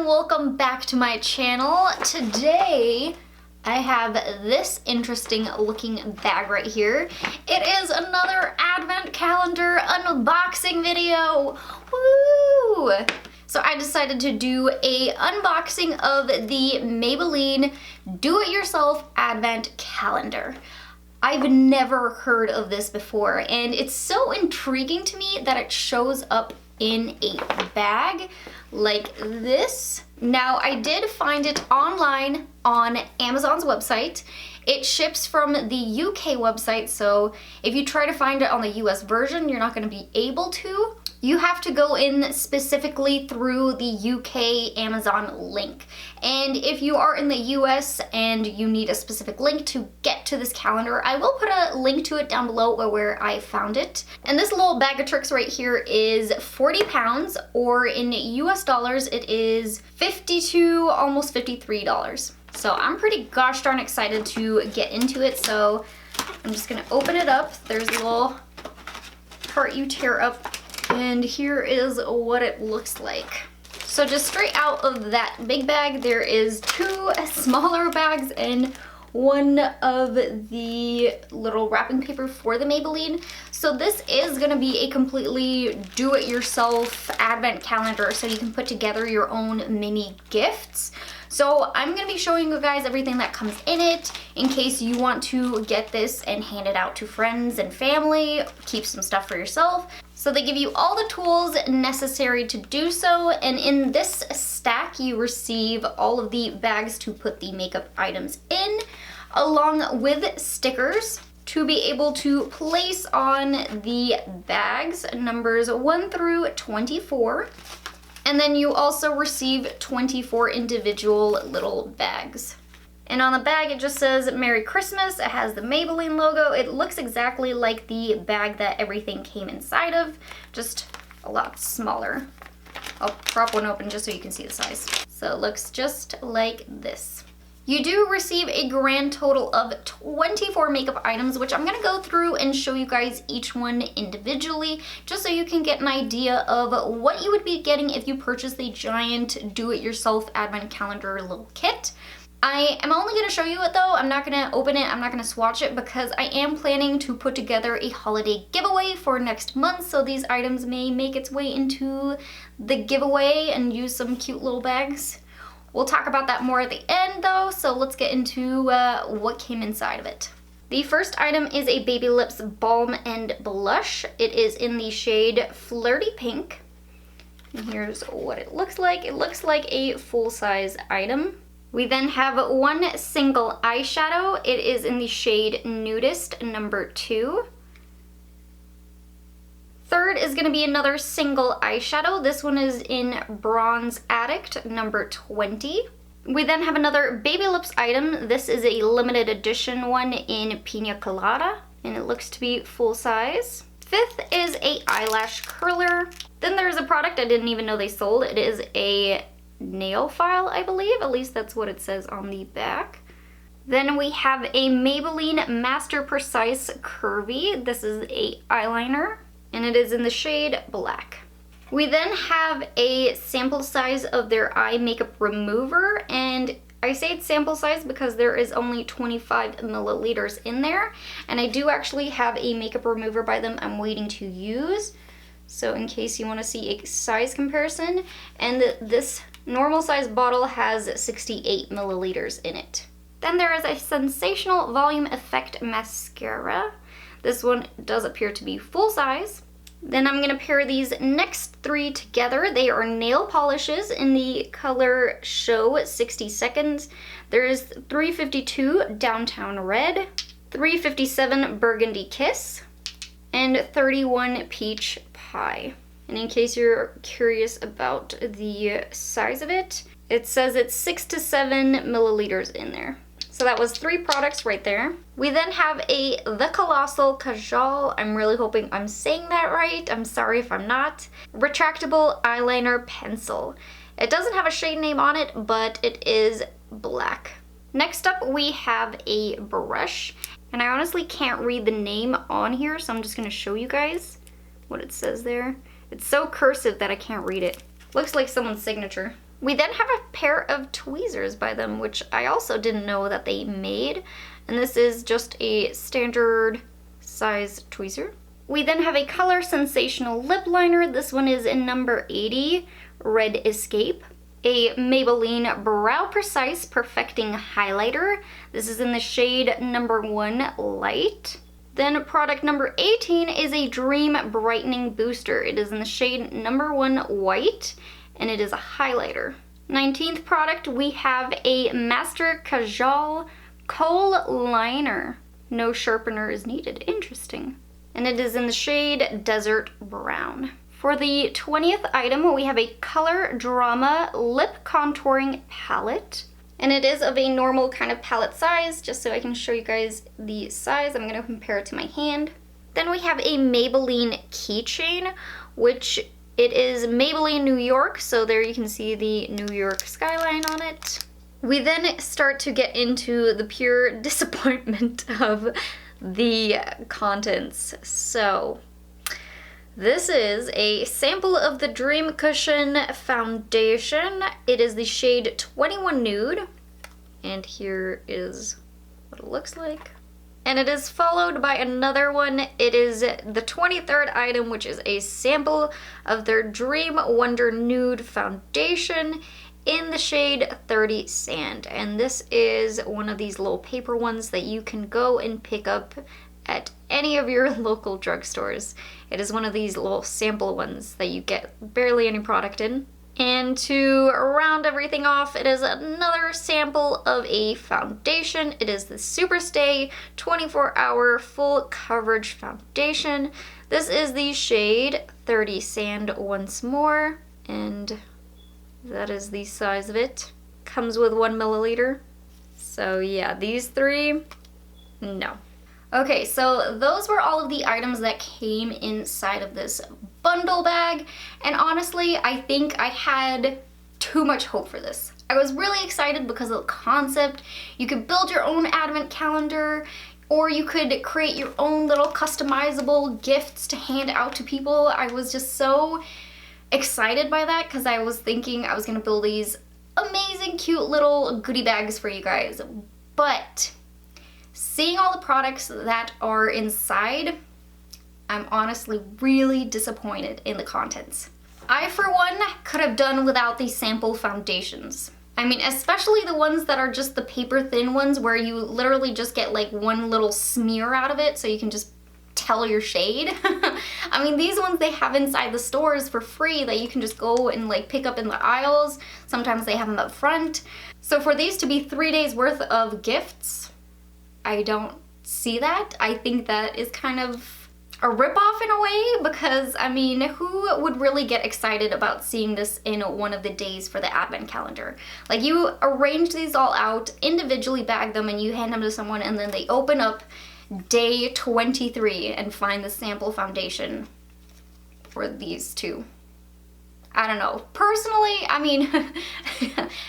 welcome back to my channel. Today I have this interesting looking bag right here. It is another advent calendar unboxing video. Woo! So I decided to do a unboxing of the Maybelline do-it-yourself advent calendar. I've never heard of this before, and it's so intriguing to me that it shows up in a bag like this. Now, I did find it online on Amazon's website. It ships from the UK website, so if you try to find it on the US version, you're not going to be able to. You have to go in specifically through the UK Amazon link. And if you are in the US and you need a specific link to get to this calendar, I will put a link to it down below where I found it. And this little bag of tricks right here is 40 pounds, or in US dollars, it is $52, almost $53. So I'm pretty gosh darn excited to get into it. So I'm just gonna open it up. There's a little part you tear up. And here is what it looks like. So just straight out of that big bag, there is two smaller bags and one of the little wrapping paper for the Maybelline. So this is gonna be a completely do-it-yourself advent calendar, so you can put together your own mini gifts. So I'm gonna be showing you guys everything that comes in it in case you want to get this and hand it out to friends and family, keep some stuff for yourself. So they give you all the tools necessary to do so, and in this stack you receive all of the bags to put the makeup items in, along with stickers to be able to place on the bags, numbers 1 through 24. And then you also receive 24 individual little bags. And on the bag it just says Merry Christmas. It has the Maybelline logo. It looks exactly like the bag that everything came inside of, just a lot smaller. I'll prop one open just so you can see the size. So it looks just like this. You do receive a grand total of 24 makeup items, which I'm gonna go through and show you guys each one individually, just so you can get an idea of what you would be getting if you purchase the giant do-it-yourself advent calendar little kit. I am only gonna show you it though. I'm not gonna open it, I'm not gonna swatch it, because I am planning to put together a holiday giveaway for next month, so these items may make its way into the giveaway and use some cute little bags. We'll talk about that more at the end though, so let's get into what came inside of it. The first item is a Baby Lips Balm and Blush. It is in the shade Flirty Pink. And here's what it looks like. It looks like a full-size item. We then have one single eyeshadow. It is in the shade Nudist number 2. Third is going to be another single eyeshadow. This one is in Bronze Addict number 20. We then have another Baby Lips item. This is a limited edition one in Pina Colada, and it looks to be full size. Fifth is a eyelash curler. Then there's a product I didn't even know they sold. It is a nail file, I believe. At least that's what it says on the back. Then we have a Maybelline Master Precise Curvy. This is a eyeliner, and it is in the shade Black. We then have a sample size of their eye makeup remover, and I say it's sample size because there is only 25 milliliters in there, and I do actually have a makeup remover by them I'm waiting to use, so in case you want to see a size comparison. And this normal size bottle has 68 milliliters in it. Then there is a Sensational Volume Effect Mascara. This one does appear to be full size. Then I'm going to pair these next three together. They are nail polishes in the color Show 60 Seconds. There is 352 Downtown Red, 357 Burgundy Kiss, and 31 Peach Pie. And in case you're curious about the size of it, it says it's 6 to 7 milliliters in there. So that was 3 products right there. We then have a The Colossal Kajal. I'm really hoping I'm saying that right. I'm sorry if I'm not. Retractable eyeliner pencil. It doesn't have a shade name on it, but it is black. Next up, we have a brush. And I honestly can't read the name on here, so I'm just gonna show you guys what it says there. It's so cursive that I can't read it. Looks like someone's signature. We then have a pair of tweezers by them, which I also didn't know that they made. And this is just a standard size tweezer. We then have a Color Sensational lip liner. This one is in number 80, Red Escape. A Maybelline Brow Precise Perfecting Highlighter. This is in the shade number 1, Light. Then product number 18 is a Dream Brightening Booster. It is in the shade number 1, White, and it is a highlighter. 19th product, we have a Master Kajal Kohl Liner. No sharpener is needed. Interesting. And it is in the shade Desert Brown. For the 20th item, we have a Color Drama Lip Contouring Palette. And it is of a normal kind of palette size, just so I can show you guys the size. I'm going to compare it to my hand. Then we have a Maybelline keychain, which it is Maybelline New York, so there you can see the New York skyline on it. We then start to get into the pure disappointment of the contents. So this is a sample of the Dream Cushion foundation. It is the shade 21 Nude, and here is what it looks like. And it is followed by another one. It is the 23rd item, which is a sample of their Dream Wonder Nude foundation in the shade 30 Sand. And this is one of these little paper ones that you can go and pick up at any of your local drugstores. It is one of these little sample ones that you get barely any product in. And to round everything off, it is another sample of a foundation. It is the Superstay 24-Hour Full Coverage Foundation. This is the shade 30 Sand once more, and that is the size of it. Comes with 1 milliliter. So yeah, these three, no. Okay, so those were all of the items that came inside of this bundle bag, and honestly, I think I had too much hope for this. I was really excited because of the concept. You could build your own advent calendar, or you could create your own little customizable gifts to hand out to people. I was just so excited by that because I was thinking I was gonna build these amazing, cute little goodie bags for you guys, but seeing all the products that are inside, I'm honestly really disappointed in the contents. I, for one, could have done without these sample foundations. I mean, especially the ones that are just the paper thin ones where you literally just get like one little smear out of it so you can just tell your shade. I mean, these ones they have inside the stores for free that you can just go and like pick up in the aisles. Sometimes they have them up front. So for these to be 3 days worth of gifts, I don't see that. I think that is kind of a ripoff in a way, because I mean, who would really get excited about seeing this in one of the days for the advent calendar? Like, you arrange these all out, individually bag them, and you hand them to someone, and then they open up day 23 and find the sample foundation for these two. I don't know. Personally, I mean,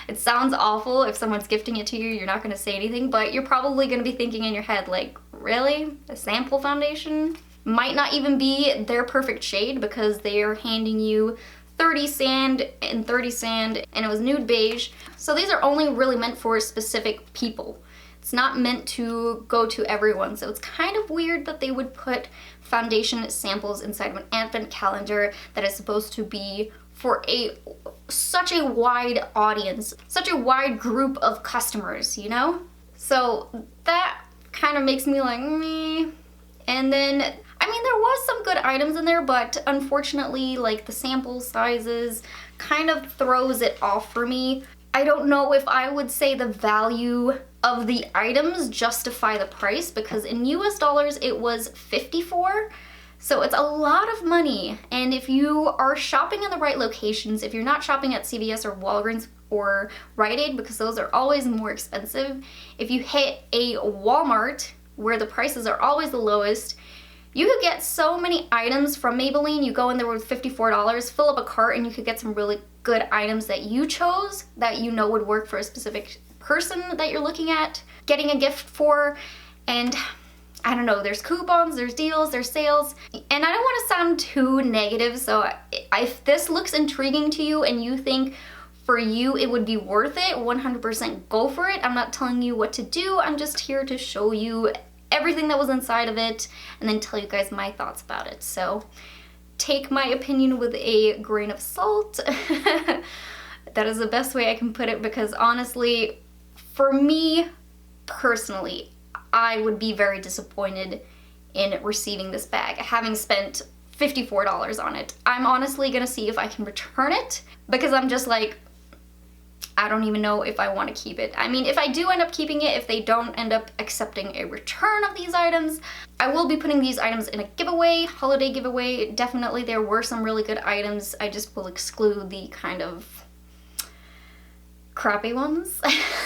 it sounds awful if someone's gifting it to you, you're not going to say anything, but you're probably going to be thinking in your head, like, really? A sample foundation? Might not even be their perfect shade because they are handing you 30 Sand and 30 Sand, and it was nude beige. So these are only really meant for specific people. It's not meant to go to everyone, so it's kind of weird that they would put foundation samples inside of an advent calendar that is supposed to be for such a wide audience, such a wide group of customers, you know? So that kind of makes me like, meh. And then, I mean, there was some good items in there, but unfortunately, like, the sample sizes kind of throws it off for me. I don't know if I would say the value of the items justify the price, because in US dollars it was $54. So it's a lot of money, and if you are shopping in the right locations, if you're not shopping at CVS or Walgreens or Rite Aid, because those are always more expensive, if you hit a Walmart where the prices are always the lowest, you could get so many items from Maybelline. You go in there with $54, fill up a cart, and you could get some really good items that you chose that you know would work for a specific person that you're looking at getting a gift for. And I don't know, there's coupons, there's deals, there's sales, and I don't want to sound too negative, so if this looks intriguing to you and you think for you it would be worth it, 100% go for it. I'm not telling you what to do. I'm just here to show you everything that was inside of it and then tell you guys my thoughts about it. So take my opinion with a grain of salt. That is the best way I can put it, because honestly, for me personally, I would be very disappointed in receiving this bag, having spent $54 on it. I'm honestly gonna see if I can return it, because I'm just like, I don't even know if I want to keep it. I mean, if I do end up keeping it, if they don't end up accepting a return of these items, I will be putting these items in a giveaway, holiday giveaway. Definitely there were some really good items. I just will exclude the kind of crappy ones,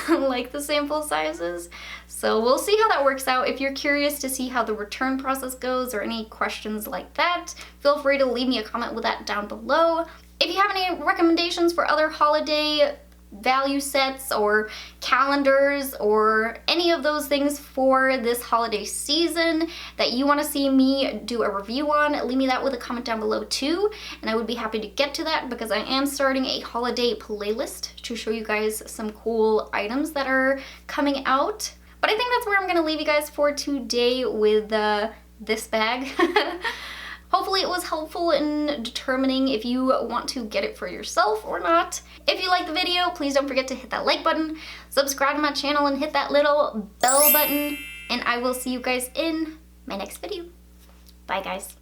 like the sample sizes. So we'll see how that works out. If you're curious to see how the return process goes or any questions like that, feel free to leave me a comment with that down below. If you have any recommendations for other holiday value sets or calendars or any of those things for this holiday season that you want to see me do a review on, leave me that with a comment down below too, and I would be happy to get to that, because I am starting a holiday playlist to show you guys some cool items that are coming out. But I think that's where I'm going to leave you guys for today with this bag. Hopefully it was helpful in determining if you want to get it for yourself or not. If you like the video, please don't forget to hit that like button, subscribe to my channel, and hit that little bell button. And I will see you guys in my next video. Bye, guys.